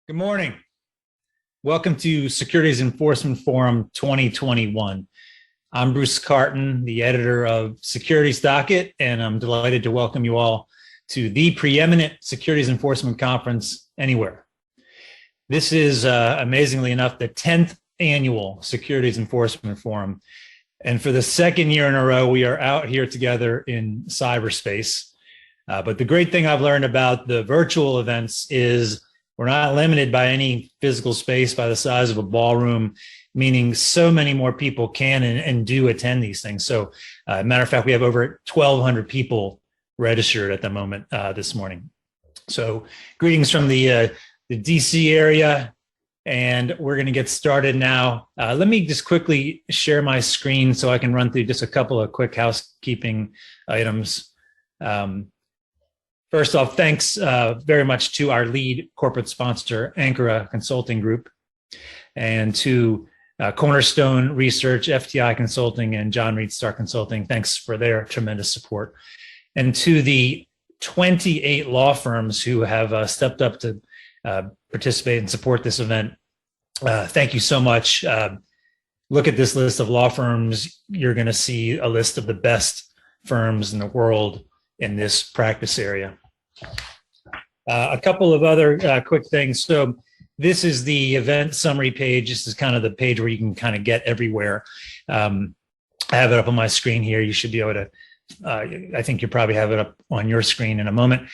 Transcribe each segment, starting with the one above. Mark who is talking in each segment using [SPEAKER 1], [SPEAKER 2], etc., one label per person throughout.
[SPEAKER 1] Good morning. Welcome to Securities Enforcement Forum 2021. I'm Bruce Carton, the editor of Securities Docket, and I'm delighted to welcome you all to the preeminent Securities Enforcement Conference anywhere. This is, amazingly enough, the 10th annual Securities Enforcement Forum. And for the second year in a row, we are out here together in cyberspace. But the great thing I've learned about the virtual events is we're not limited by any physical space by the size of a ballroom, meaning so many more people can and do attend these things. So, matter of fact, we have over 1,200 people registered at the moment this morning. So, greetings from the DC area, and we're going to get started now. Let me just quickly share my screen so I can run through just a couple of quick housekeeping items. First off, thanks very much to our lead corporate sponsor, Ankara Consulting Group, and to Cornerstone Research, FTI Consulting, and John Reed Stark Consulting. Thanks for their tremendous support. And to the 28 law firms who have stepped up to participate and support this event, thank you so much. Look at this list of law firms. You're going to see a list of the best firms in the world in this practice area. A couple of other quick things. So this is the event summary page. This is kind of the page where you can kind of get everywhere. I have it up on my screen here. You should be able to, I think you probably have it up on your screen in a moment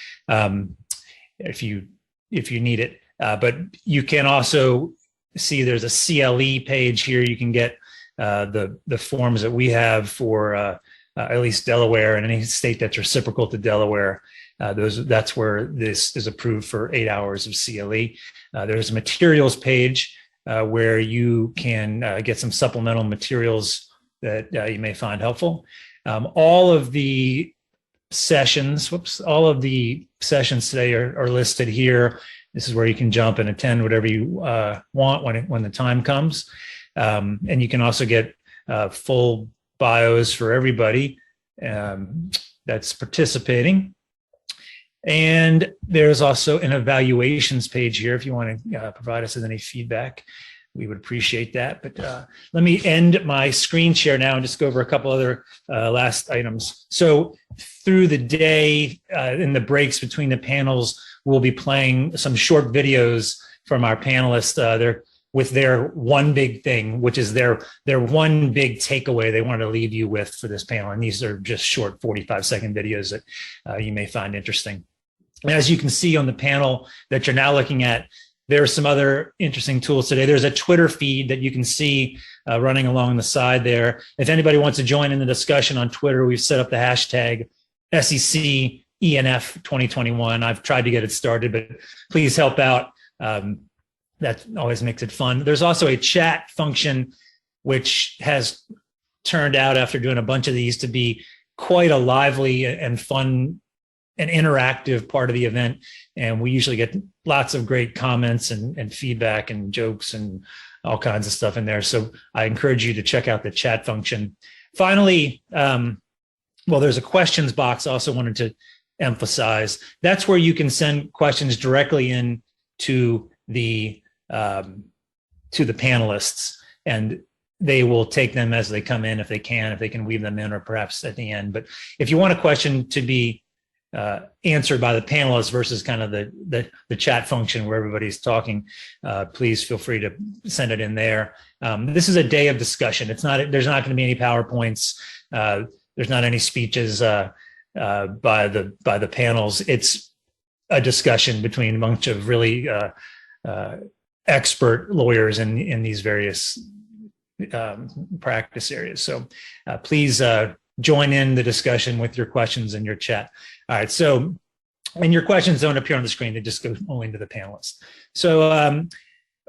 [SPEAKER 1] if you need it. But you can also see there's a CLE page here. You can get the forms that we have for at least Delaware and any state that's reciprocal to Delaware. That's where this is approved for 8 hours of CLE. There's a materials page where you can get some supplemental materials that you may find helpful. All of the sessions today are listed here. This is where you can jump and attend whatever you want when the time comes. And you can also get full bios for everybody that's participating. And there's also an evaluations page here if you want to provide us with any feedback. We would appreciate that. But let me end my screen share now and just go over a couple other last items. So through the day, in the breaks between the panels, we'll be playing some short videos from our panelists. They're with their one big thing, which is their one big takeaway they want to leave you with for this panel. And these are just short 45-second videos that you may find interesting. As you can see on the panel that you're now looking at, there are some other interesting tools today. There's a Twitter feed that you can see running along the side there. If anybody wants to join in the discussion on Twitter, we've set up the hashtag SECENF 2021. I've tried to get it started, but please help out. That always makes it fun. There's also a chat function, which has turned out after doing a bunch of these to be quite a lively and fun and interactive part of the event. And we usually get lots of great comments and feedback and jokes and all kinds of stuff in there. So I encourage you to check out the chat function. Finally, there's a questions box I also wanted to emphasize. That's where you can send questions directly in to the panelists, and they will take them as they come in if they can weave them in, or perhaps at the end. But if you want a question to be answered by the panelists versus kind of the chat function where everybody's talking, please feel free to send it in there. This is a day of discussion. There's not going to be any PowerPoints. There's not any speeches by the panels. It's a discussion between a bunch of really expert lawyers in these various practice areas. So please join in the discussion with your questions in your chat. All right. So, and your questions don't appear on the screen. They just go only to the panelists. So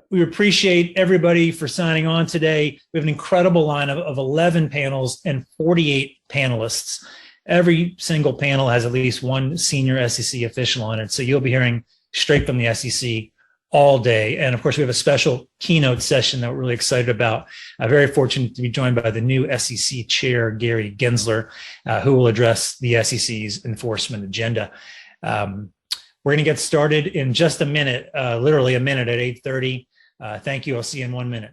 [SPEAKER 1] we appreciate everybody for signing on today. We have an incredible lineup of 11 panels and 48 panelists. Every single panel has at least one senior SEC official on it. So you'll be hearing straight from the SEC all day. And of course, we have a special keynote session that we're really excited about. Very fortunate to be joined by the new SEC chair, Gary Gensler, who will address the SEC's enforcement agenda. We're going to get started in just a minute, literally a minute at 8:30. Thank you. I'll see you in 1 minute.